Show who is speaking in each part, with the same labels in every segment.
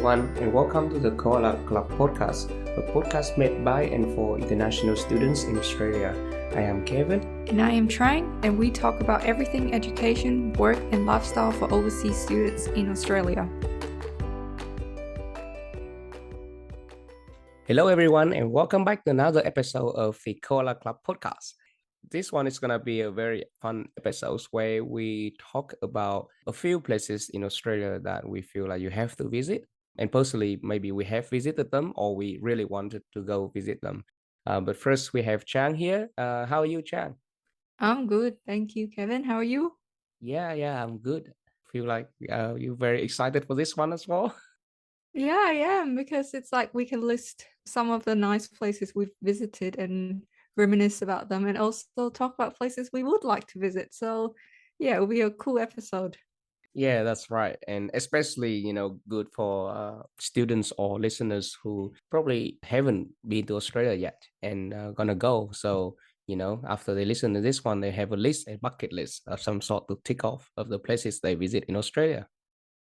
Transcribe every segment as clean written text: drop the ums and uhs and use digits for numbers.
Speaker 1: everyone, and welcome to the Koala Club podcast, a podcast made by and for international students in Australia. I am Kevin.
Speaker 2: And I am Tran, and we talk about everything education, work, and lifestyle for overseas students in Australia.
Speaker 1: Hello, everyone, and welcome back to another episode of the Koala Club podcast. This one is going to be a very fun episode where we talk about a few places in Australia that we feel like you have to visit. And personally, maybe we have visited them or we really wanted to go visit them. But first, we have Chang here. How are you, Chang?
Speaker 2: I'm good, thank you, Kevin. How are you?
Speaker 1: Yeah, I'm good. Feel like you're very excited for this one as well.
Speaker 2: Yeah, I am, because it's like we can list some of the nice places we've visited and reminisce about them, and also talk about places we would like to visit. So yeah, it'll be a cool episode.
Speaker 1: Yeah, that's right. And especially, good for students or listeners who probably haven't been to Australia yet and gonna go. So, after they listen to this one, they have a bucket list of some sort to tick off of the places they visit in Australia.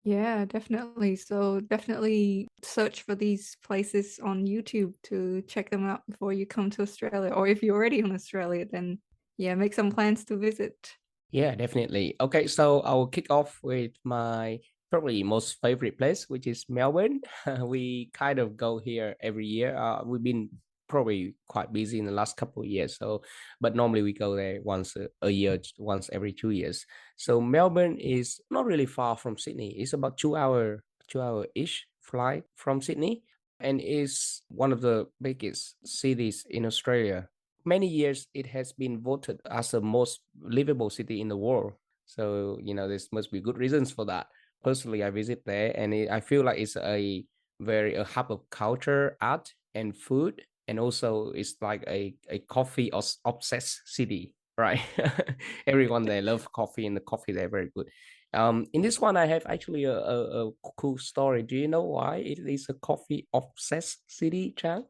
Speaker 2: Yeah, definitely. So definitely search for these places on YouTube to check them out before you come to Australia. Or if you're already in Australia, then yeah, make some plans to visit.
Speaker 1: Yeah, definitely. Okay, so I'll kick off with my probably most favorite place, which is Melbourne. We kind of go here every year. We've been probably quite busy in the last couple of years, but normally we go there once a year, once every 2 years. So Melbourne is not really far from Sydney. It's about 2 hour ish flight from Sydney, and is one of the biggest cities in Australia. Many years it has been voted as the most livable city in the world. So, there must be good reasons for that. Personally, I visit there and I feel like it's a hub of culture, art, and food. And also, it's like a coffee obsessed city, right? Everyone there love coffee, and the coffee there very good. In this one, I have actually a cool story. Do you know why it is a coffee obsessed city, Chan?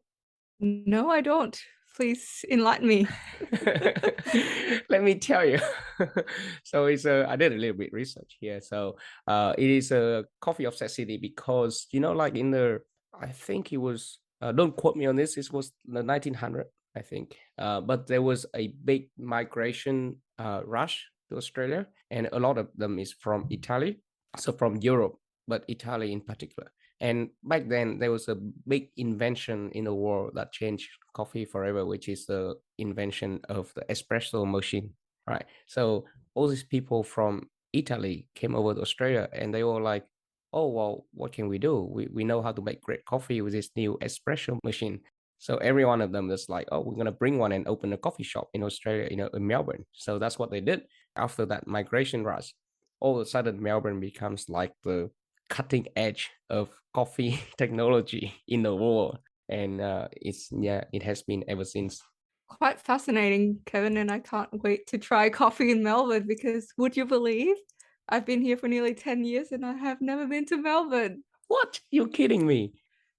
Speaker 2: No, I don't. Please enlighten me.
Speaker 1: Let me tell you. So I did a little bit research here. So it is a coffee obsessed city because like I think it was don't quote me on this. It was the 1900, I think. But there was a big migration rush to Australia, and a lot of them is from Italy, so from Europe, but Italy in particular. And back then, there was a big invention in the world that changed coffee forever, which is the invention of the espresso machine, right? So all these people from Italy came over to Australia, and they were like, oh, well, what can we do? We know how to make great coffee with this new espresso machine. So every one of them is like, oh, we're going to bring one and open a coffee shop in Australia, in Melbourne. So that's what they did after that migration rush. All of a sudden, Melbourne becomes like the cutting edge of coffee technology in the world, and it has been ever since.
Speaker 2: Quite fascinating, Kevin, and I can't wait to try coffee in Melbourne, because would you believe I've been here for nearly 10 years and I have never been to Melbourne?
Speaker 1: What? You're kidding me?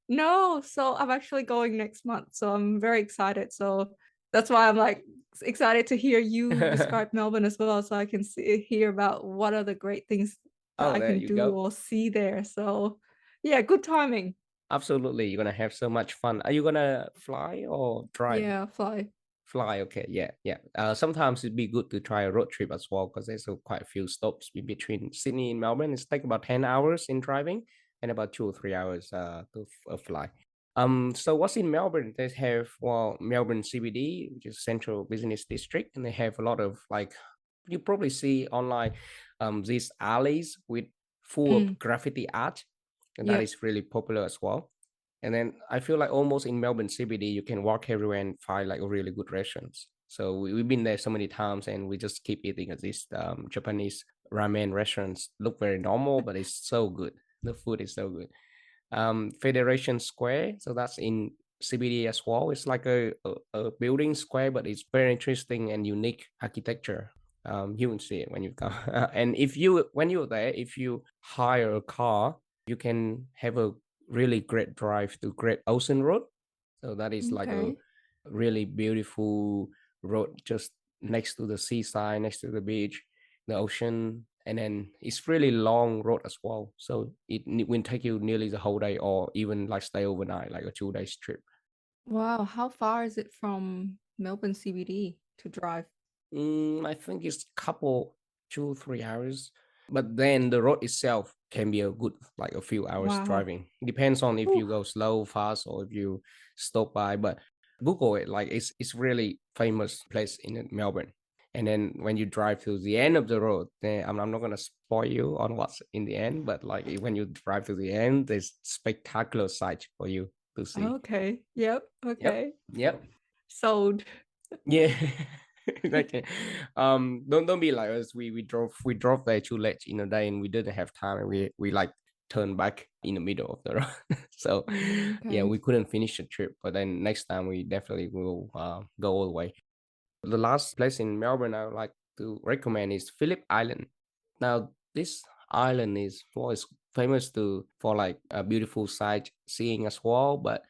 Speaker 2: No, so I'm actually going next month, so I'm very excited. So that's why I'm like excited to hear you describe Melbourne as well, so I can hear about what are the great things that
Speaker 1: Oh,
Speaker 2: I
Speaker 1: there
Speaker 2: can
Speaker 1: you
Speaker 2: do
Speaker 1: go.
Speaker 2: or see there. So yeah, good timing.
Speaker 1: Absolutely, you're gonna have so much fun. Are you gonna fly or drive?
Speaker 2: Yeah, fly.
Speaker 1: Fly, okay, yeah. Sometimes it'd be good to try a road trip as well, because there's quite a few stops in between Sydney and Melbourne. It's like about 10 hours in driving and about 2 or 3 hours to fly. So what's in Melbourne? They have, well, Melbourne CBD, which is Central Business District, and they have a lot of, like, you probably see online these alleys with full of
Speaker 2: Mm,
Speaker 1: graffiti art, and that
Speaker 2: yep.
Speaker 1: is really popular as well. And then I feel like almost in Melbourne CBD, you can walk everywhere and find like a really good restaurants. So we've been there so many times, and we just keep eating at these Japanese ramen restaurants. Look very normal, but it's so good. The food is so good. Federation Square, so that's in CBD as well. It's like a building square, but it's very interesting and unique architecture. You will see it when you come. And when you're there, if you hire a car, you can have a really great drive to Great Ocean Road. So that is like a
Speaker 2: Okay.
Speaker 1: really beautiful road just next to the seaside, next to the beach, the ocean. and then it's really long road as well. So it will take you nearly the whole day, or even like stay overnight, like a 2 day trip.
Speaker 2: Wow, how far is it from Melbourne CBD to drive?
Speaker 1: I think it's couple 2 3 hours, but then the road itself can be a good like a few hours
Speaker 2: Wow.
Speaker 1: driving. Depends on if
Speaker 2: Whew.
Speaker 1: you go slow, fast, or if you stop by. But Google it, like it's really famous place in Melbourne. And then when you drive to the end of the road, then I'm not gonna spoil you on what's in the end, but like when you drive to the end, there's spectacular sight for you to see.
Speaker 2: Okay. Yep.
Speaker 1: Yep,
Speaker 2: Okay.
Speaker 1: yep.
Speaker 2: Sold.
Speaker 1: Yeah. Okay. Don't be like us. We drove there too late in the day and we didn't have time and we like turned back in the middle of the road. So yeah,
Speaker 2: Okay.
Speaker 1: we couldn't finish the trip. But then next time we definitely will go all the way. The last place in Melbourne I would like to recommend is Phillip Island. Now this island is famous for like a beautiful sightseeing as well, but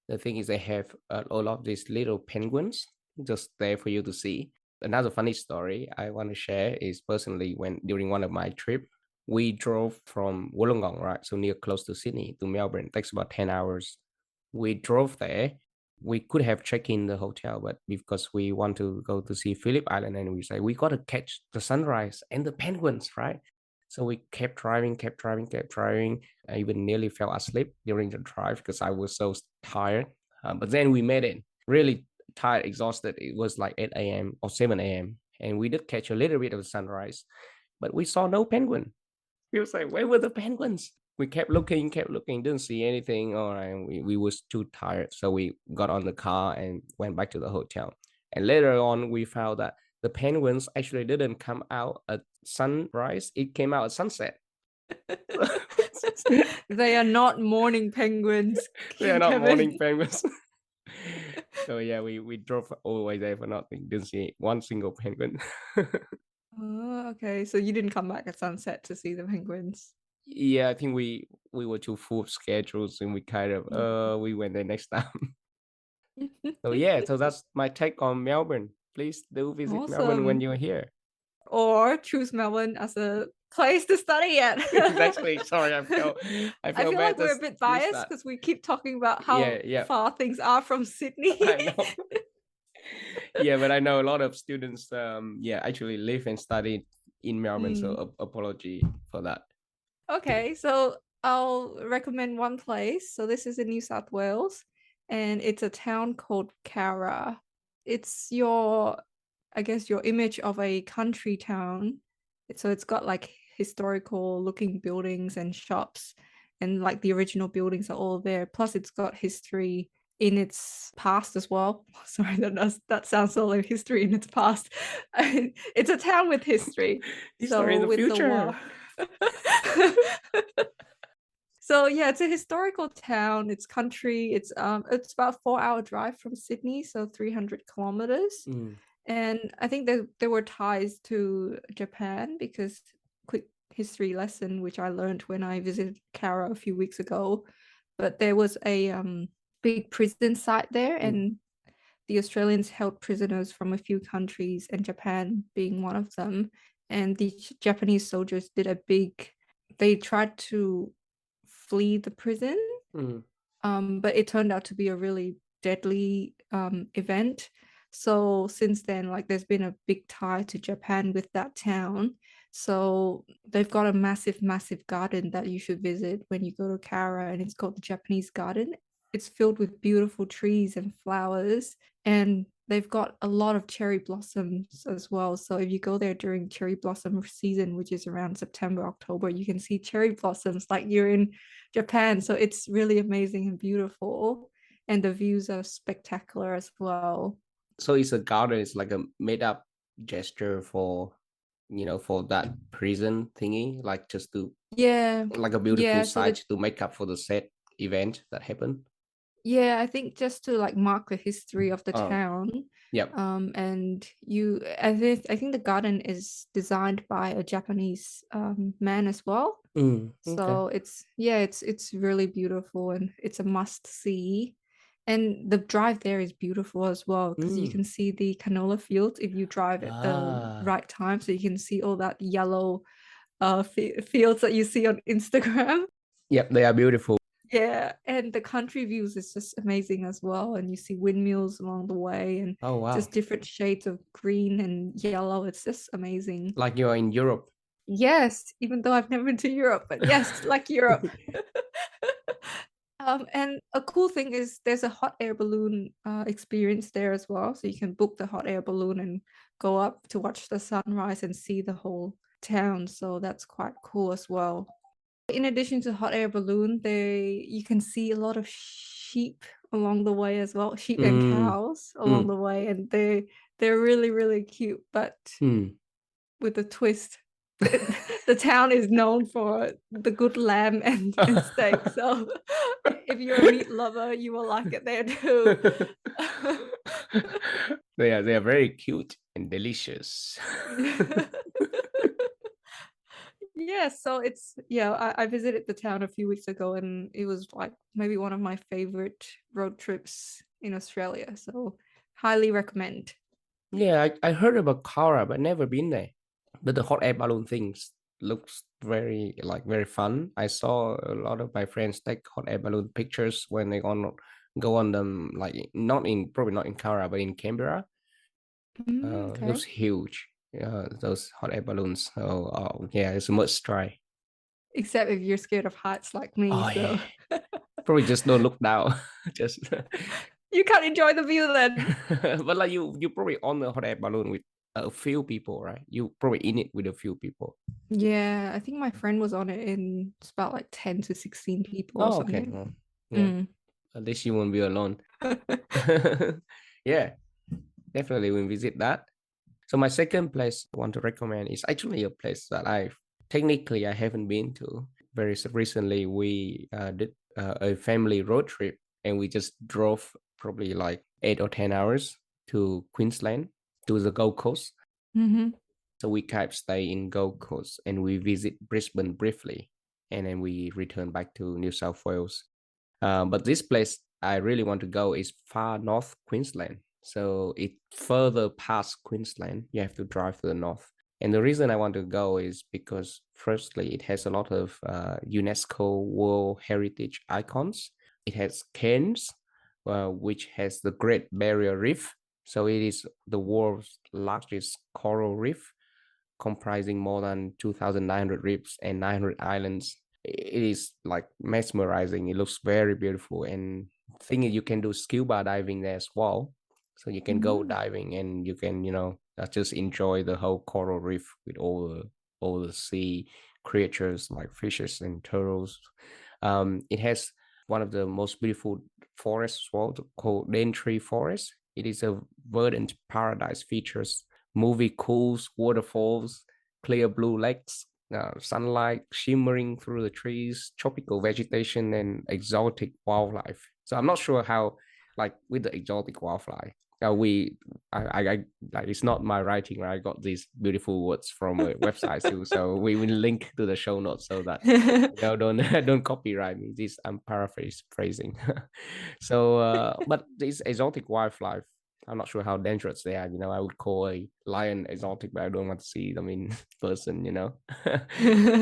Speaker 1: the thing is, they have a lot of these little penguins just there for you to see. Another funny story I want to share is personally when during one of my trip, we drove from Wollongong, right? So near close to Sydney to Melbourne. It takes about 10 hours. We drove there. We could have checked in the hotel, but because we want to go to see Phillip Island and we say we got to catch the sunrise and the penguins, right? So we kept driving, kept driving, kept driving. I even nearly fell asleep during the drive because I was so tired. But then we made it. Really tired, exhausted. It was like 8 a.m. or 7 a.m. And we did catch a little bit of sunrise, but we saw no penguin. We was like, where were the penguins? We kept looking, didn't see anything. All right, we was too tired. So we got on the car and went back to the hotel. And later on, we found that the penguins actually didn't come out at sunrise. It came out at sunset.
Speaker 2: They are not morning penguins,
Speaker 1: They are not morning
Speaker 2: Kevin.
Speaker 1: penguins. So yeah, we drove all the way there for nothing. Didn't see one single penguin.
Speaker 2: Oh, okay. So you didn't come back at sunset to see the penguins.
Speaker 1: Yeah, I think we were too full of schedules and we kind of
Speaker 2: Mm.
Speaker 1: we went there next time. So yeah, so that's my take on Melbourne. Please do visit Melbourne when
Speaker 2: Awesome.
Speaker 1: you're here.
Speaker 2: Or choose Melbourne as a place to study at.
Speaker 1: Exactly. Sorry, I
Speaker 2: I
Speaker 1: feel
Speaker 2: feel like
Speaker 1: bad
Speaker 2: we're a
Speaker 1: just
Speaker 2: bit
Speaker 1: use
Speaker 2: biased
Speaker 1: that.
Speaker 2: because we keep talking about
Speaker 1: Yeah,
Speaker 2: how
Speaker 1: yeah.
Speaker 2: far things are from Sydney.
Speaker 1: I know. Yeah, but I know a lot of students yeah, actually live and study in Melbourne, so
Speaker 2: Mm.
Speaker 1: apology for that.
Speaker 2: Okay, so I'll recommend one place. So this is in New South Wales, and it's a town called Cowra. It's your, I guess, your image of a country town. So it's got like historical looking buildings and shops, and like the original buildings are all there. Plus, it's got history in its past as well. Sorry, that sounds so like history in its past. It's a town with history.
Speaker 1: History in
Speaker 2: So
Speaker 1: the
Speaker 2: with the war.
Speaker 1: future.
Speaker 2: So yeah, it's a historical town. It's country. It's about 4 hour drive from Sydney, so 300 kilometers.
Speaker 1: Mm,
Speaker 2: And I think there were ties to Japan because quick history lesson which I learned when I visited Kara a few weeks ago. But there was a big prison site there,
Speaker 1: mm,
Speaker 2: and the Australians held prisoners from a few countries, and Japan being one of them. And the Japanese soldiers did a big, they tried to flee the prison,
Speaker 1: mm.
Speaker 2: but it turned out to be a really deadly event. So since then, like there's been a big tie to Japan with that town. So they've got a massive, massive garden that you should visit when you go to Kara, and it's called the Japanese Garden. It's filled with beautiful trees and flowers, and they've got a lot of cherry blossoms as well. So if you go there during cherry blossom season, which is around September, October, you can see cherry blossoms like you're in Japan. So it's really amazing and beautiful. And the views are spectacular as well.
Speaker 1: So it's a garden, it's like a made up gesture for for that prison thingy, like just to
Speaker 2: Yeah.
Speaker 1: like a beautiful
Speaker 2: Yeah. So
Speaker 1: sight
Speaker 2: the
Speaker 1: to make up for the sad event that happened.
Speaker 2: Yeah, I think just to like mark the history of the
Speaker 1: Oh,
Speaker 2: town.
Speaker 1: yep.
Speaker 2: And I think the garden is designed by a Japanese man as well.
Speaker 1: Okay.
Speaker 2: So it's really beautiful and it's a must see. And the drive there is beautiful as well because you
Speaker 1: Mm.
Speaker 2: can see the canola fields if you drive at the
Speaker 1: Ah.
Speaker 2: right time. So you can see all that yellow fields that you see on Instagram.
Speaker 1: Yep, they are beautiful.
Speaker 2: Yeah, and the country views is just amazing as well. And you see windmills along the way and
Speaker 1: Oh
Speaker 2: just
Speaker 1: wow.
Speaker 2: different shades of green and yellow. It's just amazing.
Speaker 1: Like you're in Europe.
Speaker 2: Yes, even though I've never been to Europe, but yes, like Europe. And a cool thing is there's a hot air balloon experience there as well. So you can book the hot air balloon and go up to watch the sunrise and see the whole town. So that's quite cool as well. In addition to hot air balloon, you can see a lot of sheep along the way as well, sheep and
Speaker 1: Mm,
Speaker 2: cows along
Speaker 1: mm,
Speaker 2: the way, and they're really really cute, but
Speaker 1: mm.
Speaker 2: with a twist. The town is known for the good lamb and steak. So if you're a meat lover, you will like it there too.
Speaker 1: They are very cute and delicious.
Speaker 2: Yeah, so I visited the town a few weeks ago and it was like maybe one of my favorite road trips in Australia. So highly recommend.
Speaker 1: Yeah, I heard about Kara, but never been there. But the hot air balloon things looks very fun. I saw a lot of my friends take hot air balloon pictures when they go on them, like not in probably not in Kara, but in Canberra. It looks
Speaker 2: Okay.
Speaker 1: huge. Those hot air balloons. So yeah, it's a must try.
Speaker 2: Except if you're scared of heights like me,
Speaker 1: Oh yeah,
Speaker 2: so
Speaker 1: probably just don't look down. Just
Speaker 2: you can't enjoy the view then.
Speaker 1: but like you probably on the hot air balloon with a few people, right? You probably in it with a few people.
Speaker 2: Yeah, I think my friend was on it in it's about like 10 to 16 people or
Speaker 1: Oh, okay.
Speaker 2: something.
Speaker 1: Well, yeah.
Speaker 2: Mm.
Speaker 1: At least you won't be alone. Yeah, definitely we'll visit that. So my second place I want to recommend is actually a place that I haven't been to. Recently, we did a family road trip and we just drove probably like 8 or 10 hours to Queensland to the Gold Coast.
Speaker 2: Hmm.
Speaker 1: So we kept stay in Gold Coast and we visit Brisbane briefly, and then we return back to New South Wales. But this place I really want to go is far north Queensland. So it further past Queensland. You have to drive to the north. And the reason I want to go is because, firstly, it has a lot of UNESCO World Heritage icons. It has cairns, which has the Great Barrier Reef. So it is the world's largest coral reef, comprising more than 2,900 reefs and 900 islands. It is like mesmerizing. It looks very beautiful. And thing is, you can do scuba diving there as well. So you can go
Speaker 2: Mm.
Speaker 1: diving and you can, just enjoy the whole coral reef with all the sea creatures like fishes and turtles. It has one of the most beautiful forests as well, called Daintree Forest. It is a verdant paradise, features movie cools, waterfalls, clear blue lakes, sunlight shimmering through the trees, tropical vegetation, and exotic wildlife. So I'm not sure how, like with the exotic wildlife, I like it's not my writing, right? I got these beautiful words from a website too, so we will link to the show notes so that don't don't copyright me. This I'm paraphrasing. So, but this exotic wildlife, I'm not sure how dangerous they are. I would call a lion exotic, but I don't want to see them in person.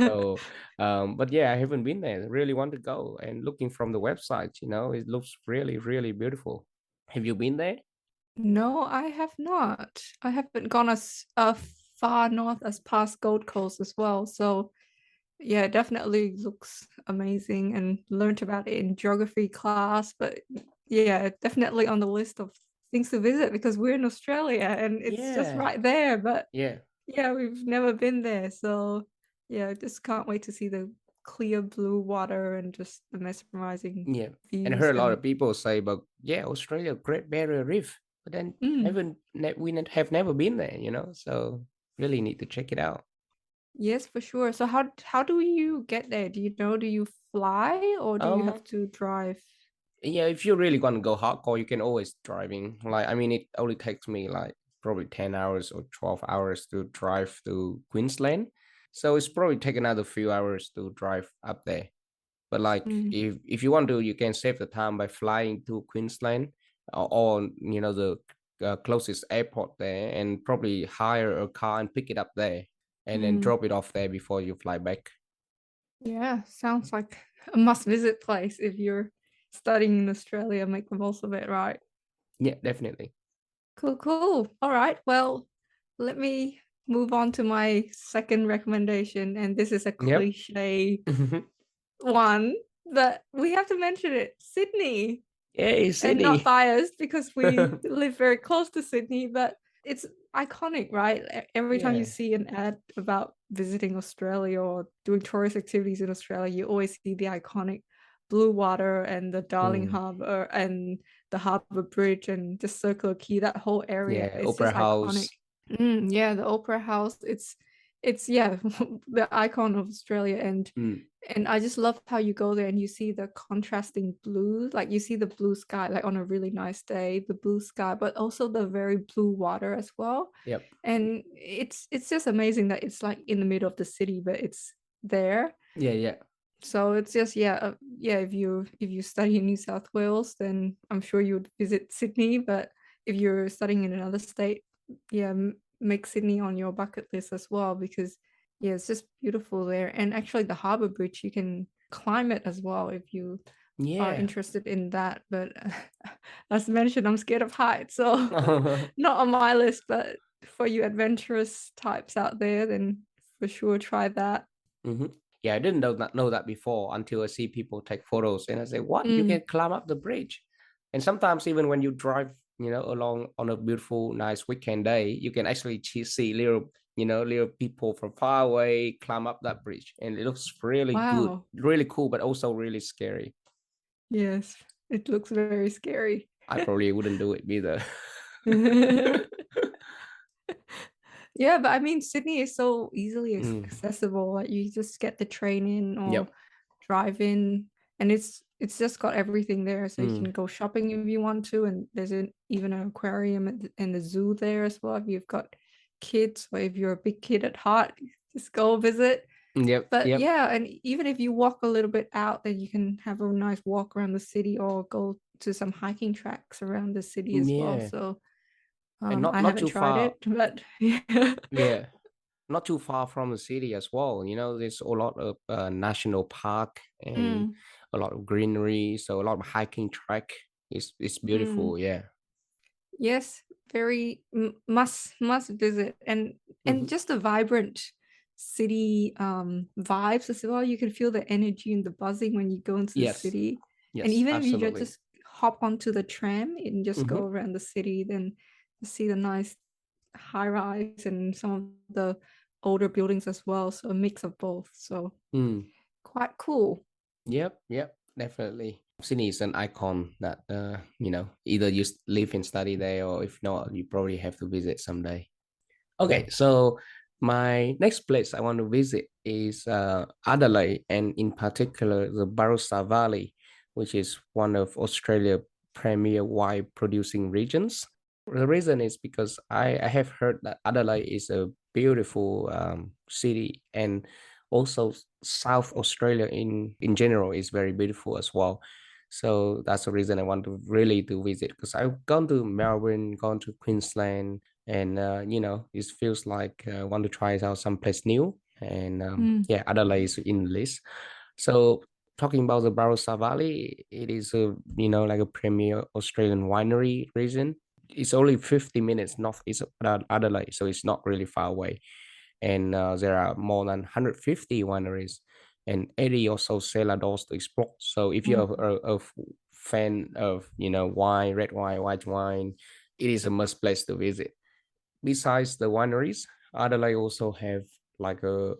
Speaker 1: So, but yeah, I haven't been there. Really want to go, and looking from the website, it looks really, really beautiful. Have you been there?
Speaker 2: No, I have not. I haven't gone as far north as past Gold Coast as well. So yeah, it definitely looks amazing and learned about it in geography class. But yeah, definitely on the list of things to visit because we're in Australia and it's just
Speaker 1: Yeah,
Speaker 2: right there. But
Speaker 1: yeah,
Speaker 2: yeah, we've never been there. So yeah, just can't wait to see the clear blue water and just the mesmerizing
Speaker 1: yeah. And I
Speaker 2: views
Speaker 1: heard a lot
Speaker 2: and
Speaker 1: of people say, but yeah, Australia, Great Barrier Reef, but then
Speaker 2: mm.
Speaker 1: have never been there, so really need to check it out.
Speaker 2: Yes, for sure. So how do you get there? Do you know, do you fly or do you
Speaker 1: Um,
Speaker 2: have to drive?
Speaker 1: yeah, if you really want to go hardcore, you can always driving. Like, I mean, it only takes me like probably 10 hours or 12 hours to drive to Queensland. So it's probably take another few hours to drive up there. But like,
Speaker 2: Mm.
Speaker 1: if you want to, you can save the time by flying to Queensland, or the closest airport there, and probably hire a car and pick it up there. and then
Speaker 2: Mm.
Speaker 1: drop it off there before you fly back.
Speaker 2: Yeah, sounds like a must-visit place if you're studying in Australia. Make the most of it, right?
Speaker 1: Yeah, definitely.
Speaker 2: Cool, cool. All right. Well, let me move on to my second recommendation, and this is a
Speaker 1: Yep.
Speaker 2: cliche one, but we have to mention it. Sydney.
Speaker 1: Yay,
Speaker 2: And not
Speaker 1: Sydney.
Speaker 2: biased because we live very close to Sydney, but it's iconic, right? Every time you
Speaker 1: Yeah.
Speaker 2: see an ad about visiting Australia or doing tourist activities in Australia, you always see the iconic blue water and the Darling
Speaker 1: Mm.
Speaker 2: Harbour and the Harbour Bridge and the Circular Quay. That whole area,
Speaker 1: Yeah,
Speaker 2: it's
Speaker 1: Opera
Speaker 2: just iconic.
Speaker 1: House.
Speaker 2: Yeah, the Opera House. It's yeah, the icon of Australia,
Speaker 1: Mm.
Speaker 2: and I just love how you go there and you see the contrasting blue, like you see the blue sky, like on a really nice day, the blue sky, but also the very blue water as well.
Speaker 1: Yep.
Speaker 2: And it's just amazing that it's like in the middle of the city, but it's there.
Speaker 1: Yeah, yeah.
Speaker 2: So it's just yeah. If you study in New South Wales, then I'm sure you would visit Sydney. But if you're studying in another state, yeah, make Sydney on your bucket list as well because yeah, it's just beautiful there. And actually, the Harbour Bridge, you can climb it as well if you are
Speaker 1: Yeah.
Speaker 2: interested in that. But as mentioned, I'm scared of heights, so not on my list. But for you adventurous types out there, then for sure try that.
Speaker 1: hmm Yeah, I didn't know that before until I see people take photos, and I say, "What? You
Speaker 2: Mm.
Speaker 1: can climb up the bridge?" And sometimes even when you drive, along on a beautiful, nice weekend day, you can actually see little people from far away climb up that bridge, and it looks really good,
Speaker 2: Wow.
Speaker 1: really cool, but also really scary.
Speaker 2: Yes, it looks very scary.
Speaker 1: I probably wouldn't do it either.
Speaker 2: Yeah, but I mean, Sydney is so easily
Speaker 1: Mm,
Speaker 2: accessible. Like you just get the train in or
Speaker 1: yep.
Speaker 2: drive in, and it's just got everything there. So you
Speaker 1: Mm,
Speaker 2: can go shopping if you want to, and there's even an aquarium and the zoo there as well. If you've got kids or if you're a big kid at heart, just go visit.
Speaker 1: yep.
Speaker 2: But
Speaker 1: Yep.
Speaker 2: yeah, and even if you walk a little bit out, then you can have a nice walk around the city or go to some hiking tracks around the city as well.
Speaker 1: Yeah.
Speaker 2: So
Speaker 1: And not
Speaker 2: I
Speaker 1: not
Speaker 2: haven't
Speaker 1: too
Speaker 2: tried
Speaker 1: far.
Speaker 2: it, but yeah.
Speaker 1: Yeah. Not too far from the city as well. There's a lot of national park and
Speaker 2: Mm,
Speaker 1: a lot of greenery, so a lot of hiking track. It's
Speaker 2: mm.
Speaker 1: beautiful. Yeah.
Speaker 2: Yes, very must visit, and
Speaker 1: Hmm.
Speaker 2: just the vibrant city vibes as well. You can feel the energy and the buzzing when you go into the
Speaker 1: Yes.
Speaker 2: city. And
Speaker 1: Yes.
Speaker 2: even if you
Speaker 1: Absolutely.
Speaker 2: just hop onto the tram and just go
Speaker 1: Hmm.
Speaker 2: around the city, then you see the nice high rise and some of the older buildings as well. So a mix of both. So
Speaker 1: Mm.
Speaker 2: quite cool.
Speaker 1: Yep. Yep. Definitely. Sydney is an icon that either you live and study there, or if not, you probably have to visit someday. Okay, so my next place I want to visit is Adelaide, and in particular the Barossa Valley, which is one of Australia's premier wine producing regions. The reason is because I have heard that Adelaide is a beautiful city, and also South Australia in general is very beautiful as well. So that's the reason I want to really to visit, because I've gone to Melbourne, gone to Queensland, and it feels like I want to try out some place new. And
Speaker 2: Mm,
Speaker 1: yeah, Adelaide is in the list. So talking about the Barossa Valley, it is a like a premier Australian winery region. It's only 50 minutes northeast of Adelaide, so it's not really far away. And there are more than 150 wineries and 80 or so cellar doors to explore. So if you're
Speaker 2: mm,
Speaker 1: a fan of wine, red wine, white wine, it is a must place to visit. Besides the wineries, Adelaide also have like a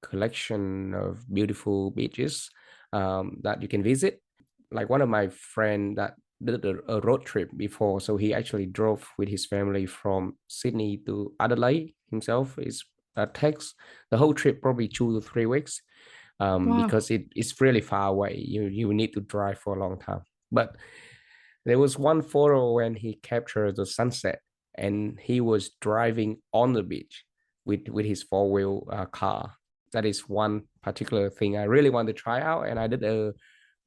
Speaker 1: collection of beautiful beaches that you can visit. Like one of my friend that did a road trip before, so he actually drove with his family from Sydney to Adelaide himself. Is takes the whole trip probably 2 to 3 weeks,
Speaker 2: wow.
Speaker 1: because it's really far away. You need to drive for a long time. But there was one photo when he captured the sunset, and he was driving on the beach with his four-wheel car. That is one particular thing I really want to try out, and I did a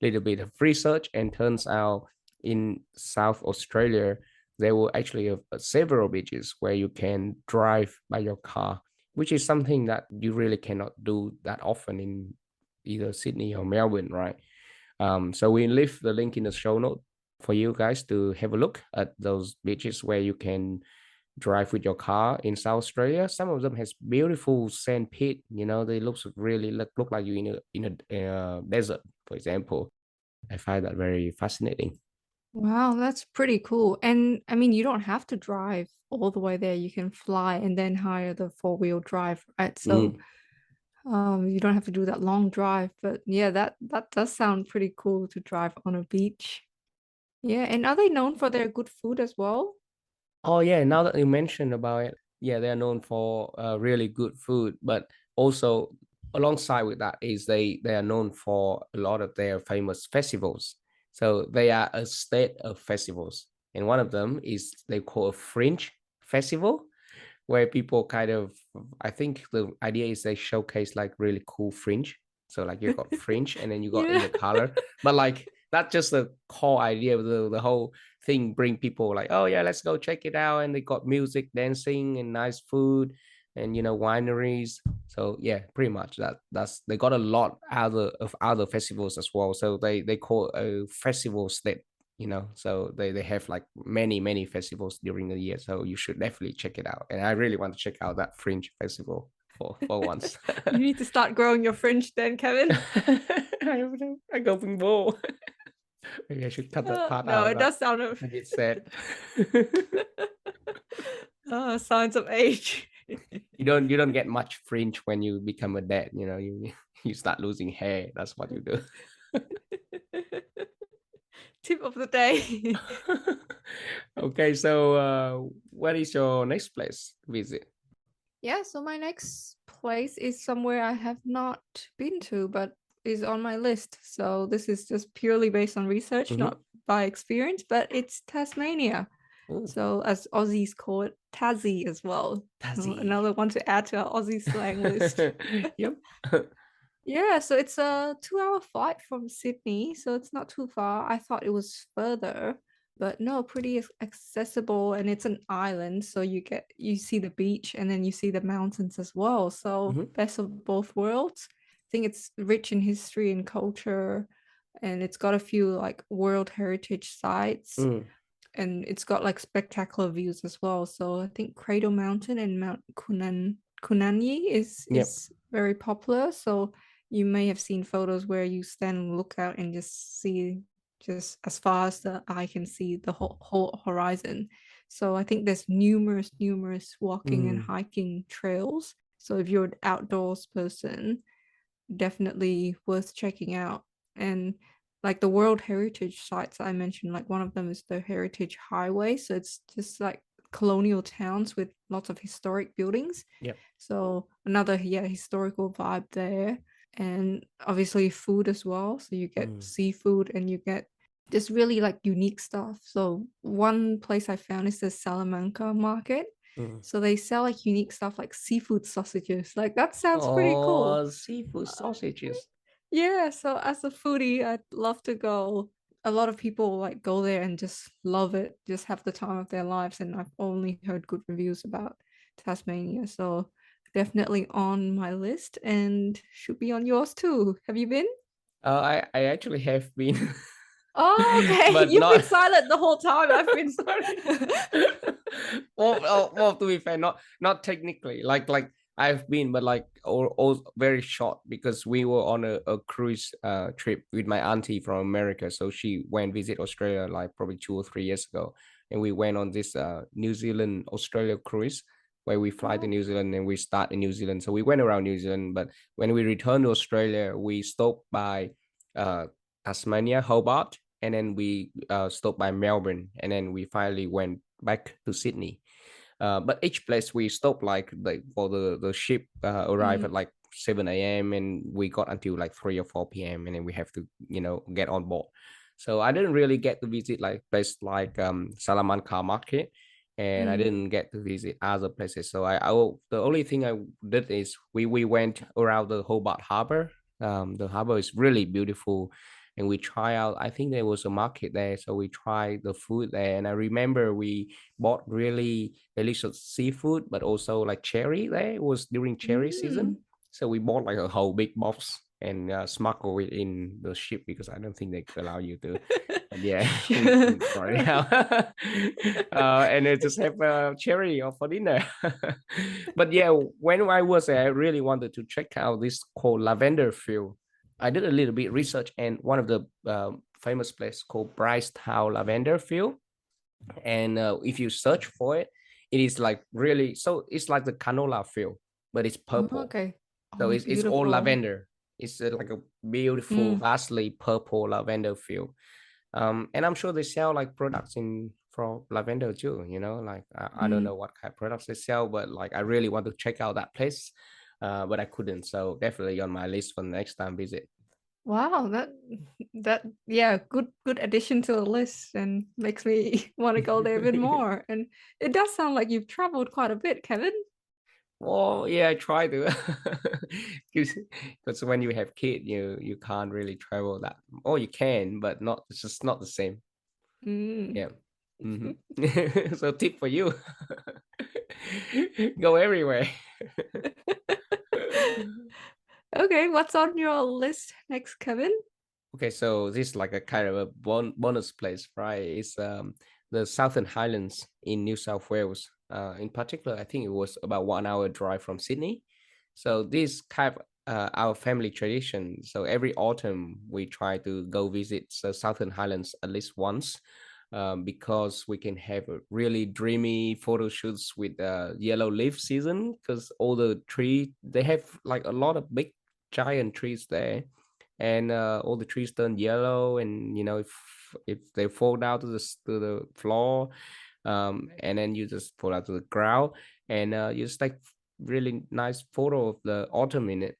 Speaker 1: little bit of research, and turns out in South Australia there were actually several beaches where you can drive by your car which is something that you really cannot do that often in either Sydney or Melbourne, right? So we leave the link in the show note for you guys to have a look at those beaches where you can drive with your car in South Australia. Some of them has beautiful sand pit. They really look like you in a desert, for example. I find that very fascinating.
Speaker 2: Wow, that's pretty cool. And I mean, you don't have to drive all the way there. You can fly and then hire the four-wheel drive, right? So
Speaker 1: Mm.
Speaker 2: you don't have to do that long drive. But yeah, that does sound pretty cool to drive on a beach. Yeah, and are they known for their good food as well?
Speaker 1: Oh yeah, now that you mentioned about it, yeah, they are known for really good food, but also alongside with that is they are known for a lot of their famous festivals. So they are a state of festivals, and one of them is they call a Fringe Festival, where people kind of, I think the idea is they showcase like really cool fringe. So like you got fringe and then you got in
Speaker 2: Yeah.
Speaker 1: the color, but like that's just the core idea of the whole thing. Bring people like, oh yeah, let's go check it out, and they got music, dancing, and nice food, and wineries. So yeah, pretty much that's they got a lot of other festivals as well. So they call a festival state, so they have like many festivals during the year, so you should definitely check it out, and I really want to check out that Fringe Festival for once.
Speaker 2: You need to start growing your fringe then, Kevin.
Speaker 1: I go ball. Maybe I should cut that part
Speaker 2: No,
Speaker 1: out,
Speaker 2: it
Speaker 1: but
Speaker 2: does sound
Speaker 1: I get sad.
Speaker 2: signs of age.
Speaker 1: You don't get much fringe when you become a dad, you start losing hair. That's what you do.
Speaker 2: Tip of the day.
Speaker 1: Okay, so what is your next place to visit?
Speaker 2: Yeah, so my next place is somewhere I have not been to, but is on my list. So this is just purely based on research,
Speaker 1: Mm-hmm.
Speaker 2: not by experience, but it's Tasmania.
Speaker 1: Oh,
Speaker 2: So as Aussies call it, Tassie as well. So
Speaker 1: Tassie.
Speaker 2: another one to add to our Aussie slang list.
Speaker 1: Yep.
Speaker 2: Yeah, so it's a 2 hour flight from Sydney, so it's not too far. I thought it was further, but no, pretty accessible, and it's an island, so you see the beach and then you see the mountains as well. So
Speaker 1: Mm-hmm.
Speaker 2: best of both worlds. I think it's rich in history and culture, and it's got a few like World Heritage sites,
Speaker 1: Mm.
Speaker 2: and it's got like spectacular views as well. So I think Cradle Mountain and Mount Kunanyi is
Speaker 1: Yep.
Speaker 2: very popular. So you may have seen photos where you stand and look out and just see just as far as the eye can see the whole horizon. So I think there's numerous walking and
Speaker 1: Mm.
Speaker 2: hiking trails. So if you're an outdoors person, definitely worth checking out. And like the World Heritage sites I mentioned, like one of them is the Heritage Highway. So it's just like colonial towns with lots of historic buildings.
Speaker 1: Yep.
Speaker 2: So another, yeah, historical vibe there. And obviously food as well. So you get
Speaker 1: Mm.
Speaker 2: seafood and you get just really like unique stuff. So one place I found is the Salamanca market.
Speaker 1: Mm.
Speaker 2: So they sell like unique stuff like seafood sausages. Like that sounds pretty cool.
Speaker 1: Oh, seafood sausages.
Speaker 2: Yeah, so as a foodie, I'd love to go. A lot of people like go there and just love it, just have the time of their lives. And I've only heard good reviews about Tasmania. So definitely on my list and should be on yours too. Have you been?
Speaker 1: I actually have been,
Speaker 2: Oh, okay.
Speaker 1: but
Speaker 2: You've been
Speaker 1: not.
Speaker 2: silent the whole time. I've been
Speaker 1: Sorry. Well, to be fair, not technically. Like I've been, but like all very short, because we were on a cruise trip with my auntie from America. So she went visit Australia like probably 2 or 3 years ago, and we went on this New Zealand Australia cruise where we fly to
Speaker 2: Oh.
Speaker 1: New Zealand and we start in New Zealand. So we went around New Zealand, but when we returned to Australia, we stopped by Tasmania, Hobart, and then we stopped by Melbourne, and then we finally went back to Sydney. But each place we stopped, like for the ship arrived
Speaker 2: Mm.
Speaker 1: at like 7 a.m. and we got until like 3 or 4 p.m. and then we have to get on board. So I didn't really get to visit like place like Salamanca Market, and I
Speaker 2: Mm.
Speaker 1: didn't get to visit other places. So the only thing I did is we went around the Hobart Harbor. The harbor is really beautiful, and we try out. I think there was a market there, so we tried the food there. And I remember we bought really delicious seafood, but also like cherry there. It was during cherry season,
Speaker 2: Mm.
Speaker 1: so we bought like a whole big box and smuggle it in the ship because I don't think they allow you to. But yeah, we brought it out, and it just have cherry for dinner. But yeah, when I was there, I really wanted to check out this called lavender field. I did a little bit research, and one of the famous place called Bryce Town Lavender Field. And if you search for it, it is like really, so it's like the canola field, but it's
Speaker 2: Oh,
Speaker 1: purple.
Speaker 2: okay.
Speaker 1: So
Speaker 2: Oh,
Speaker 1: it's all
Speaker 2: beautiful.
Speaker 1: lavender. It's like a beautiful,
Speaker 2: Mm.
Speaker 1: vastly purple lavender field. And I'm sure they sell like products in from lavender too. Like I don't
Speaker 2: Mm.
Speaker 1: know what kind of products they sell, but like I really want to check out that place, but I couldn't. So definitely on my list for the next time visit.
Speaker 2: Wow, that yeah, good addition to the list and makes me want to go there a bit more. And it does sound like you've traveled quite a bit, Kevin.
Speaker 1: Well, yeah, I try to, because when you have kid, you can't really travel that. Or you can, but not. It's just not the same.
Speaker 2: Mm.
Speaker 1: Yeah. Hmm. So tip for you: go everywhere.
Speaker 2: Okay, what's on your list next, Kevin?
Speaker 1: Okay, so this is like a kind of a bonus place, right? It's the Southern Highlands in New South Wales. In particular, I think it was about 1 hour drive from Sydney. So this kind of our family tradition. So every autumn we try to go visit the Southern Highlands at least once, because we can have a really dreamy photo shoots with yellow leaf season. Because all the tree they have like a lot of big giant trees there, and all the trees turn yellow, and if they fall down to the floor, and then you just fall out to the ground, and you just take really nice photo of the autumn in it.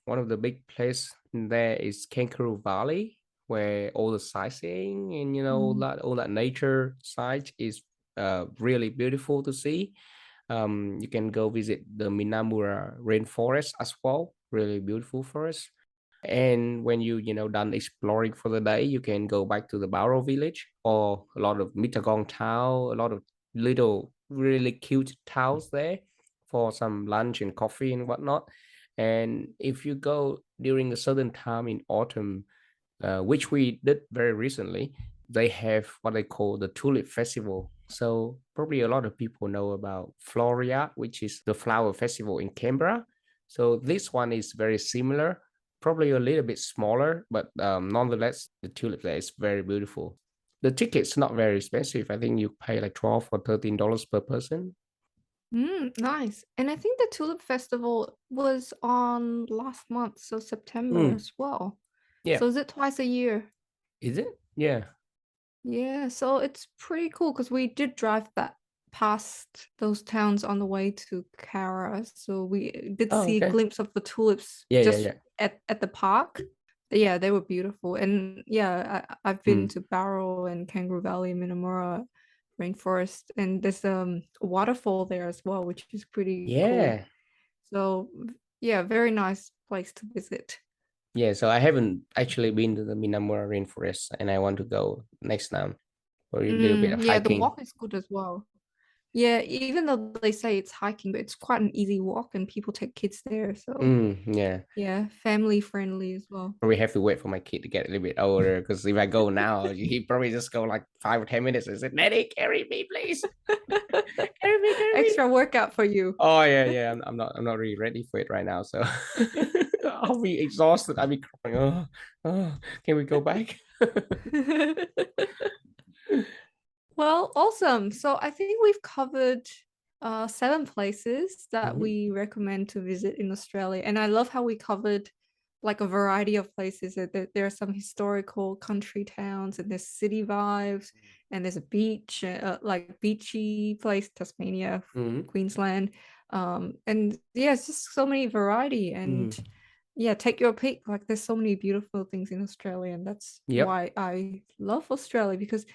Speaker 1: One of the big place there is Kangaroo Valley, where all the sightseeing and
Speaker 2: Mm.
Speaker 1: all that nature site is really beautiful to see. You can go visit the Minamura rainforest as well, really beautiful forest. And when done exploring for the day, you can go back to the Barrow village or a lot of Mittagong town, a lot of little really cute towns there for some lunch and coffee and whatnot. And if you go during a certain time in autumn, which we did very recently, they have what they call the Tulip Festival. So probably a lot of people know about Floria, which is the flower festival in Canberra. So this one is very similar, probably a little bit smaller, but nonetheless, the tulip there is very beautiful. The ticket's not very expensive. I think you pay like $12 or $13 per person.
Speaker 2: Nice. And I think the Tulip Festival was on last month, so September
Speaker 1: Mm,
Speaker 2: as well.
Speaker 1: yeah.
Speaker 2: So is it twice a year?
Speaker 1: Is it? Yeah.
Speaker 2: Yeah, so it's pretty cool because we did drive that past those towns on the way to Cara. So we did
Speaker 1: Oh,
Speaker 2: see a
Speaker 1: okay.
Speaker 2: glimpse of the tulips
Speaker 1: Yeah, yeah,
Speaker 2: just
Speaker 1: yeah.
Speaker 2: at the park. Yeah, they were beautiful. And yeah, I've been
Speaker 1: Mm.
Speaker 2: to Barrow and Kangaroo Valley, Minamura Rainforest, and there's a waterfall there as well, which is pretty cool.
Speaker 1: Yeah.
Speaker 2: So yeah, very nice place to visit.
Speaker 1: Yeah. So I haven't actually been to the Minamura rainforest, and I want to go next time for a little bit of
Speaker 2: Yeah, the
Speaker 1: hiking.
Speaker 2: walk is good as well. Yeah, even though they say it's hiking, but it's quite an easy walk and people take kids there. So
Speaker 1: Yeah.
Speaker 2: yeah, family friendly as well.
Speaker 1: Probably have to wait for my kid to get a little bit older, because if I go now, he probably just go like 5 or 10 minutes and said, "Daddy, carry me, please. Carry me, carry me."
Speaker 2: Extra workout for you.
Speaker 1: Oh yeah, yeah. I'm not really ready for it right now. So I'll be exhausted. I'll be crying. Oh, can we go back?
Speaker 2: Well, awesome. So I think we've covered 7 places that
Speaker 1: Mhm.
Speaker 2: we recommend to visit in Australia. And I love how we covered like a variety of places. There are some historical country towns and there's city vibes and there's a beach, like beachy place, Tasmania,
Speaker 1: Mhm.
Speaker 2: Queensland. And yeah, it's just so many variety and
Speaker 1: Mhm.
Speaker 2: yeah, take your pick. Like there's so many beautiful things in Australia, and that's
Speaker 1: Yep.
Speaker 2: why I love Australia because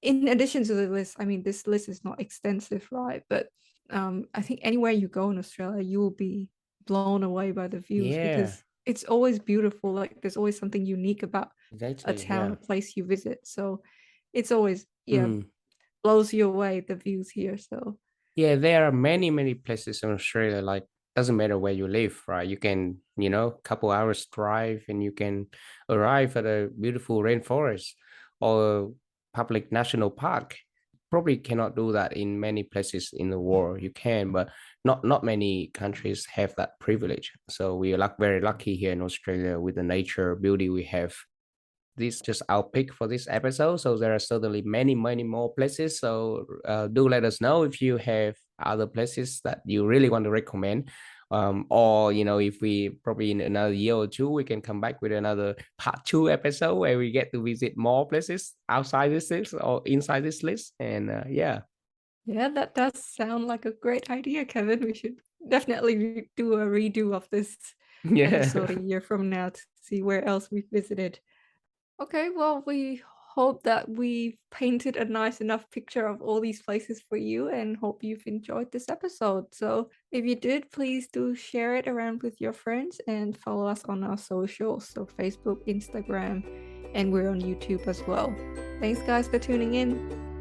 Speaker 2: in addition to the list, I mean, this list is not extensive, right? But I think anywhere you go in Australia, you will be blown away by the views
Speaker 1: Yeah.
Speaker 2: because it's always beautiful. Like there's always something unique about a
Speaker 1: Exactly.
Speaker 2: town,
Speaker 1: Yeah.
Speaker 2: a place you visit. So it's always, yeah,
Speaker 1: Mm.
Speaker 2: blows you away, the views here. So
Speaker 1: Yeah, there are many, many places in Australia. Like, doesn't matter where you live, right? You can, couple hours drive and you can arrive at a beautiful rainforest or public national park. Probably cannot do that in many places in the world. You can, but not many countries have that privilege. So we are very lucky here in Australia with the nature beauty we have. This just our pick for this episode. So there are certainly many, many more places. So do let us know if you have other places that you really want to recommend. Or if we probably in another year or two, we can come back with another part 2 episode where we get to visit more places outside this list or inside this list. And yeah.
Speaker 2: yeah, that does sound like a great idea, Kevin. We should definitely do a redo of this episode a
Speaker 1: Yeah.
Speaker 2: year from now to see where else we've visited. Okay, well, we hope that we've painted a nice enough picture of all these places for you and hope you've enjoyed this episode. So, if you did, please do share it around with your friends and follow us on our socials. So, Facebook, Instagram, and we're on YouTube as well. Thanks, guys, for tuning in.